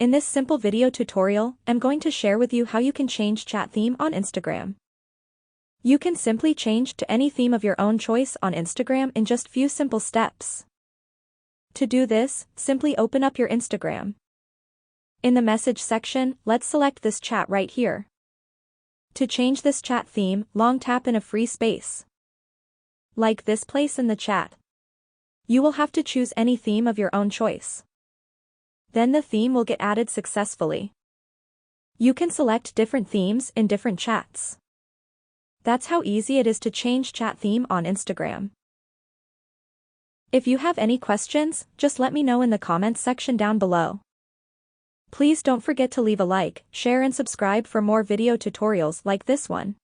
In this simple video tutorial, I'm going to share with you how you can change chat theme on Instagram. You can simply change to any theme of your own choice on Instagram in just few simple steps. To do this, simply open up your Instagram. In the message section, let's select this chat right here. To change this chat theme, long tap in a free space, like this place in the chat. You will have to choose any theme of your own choice. Then the theme will get added successfully. You can select different themes in different chats. That's how easy it is to change chat theme on Instagram. If you have any questions, just let me know in the comments section down below. Please don't forget to leave a like, share and subscribe for more video tutorials like this one.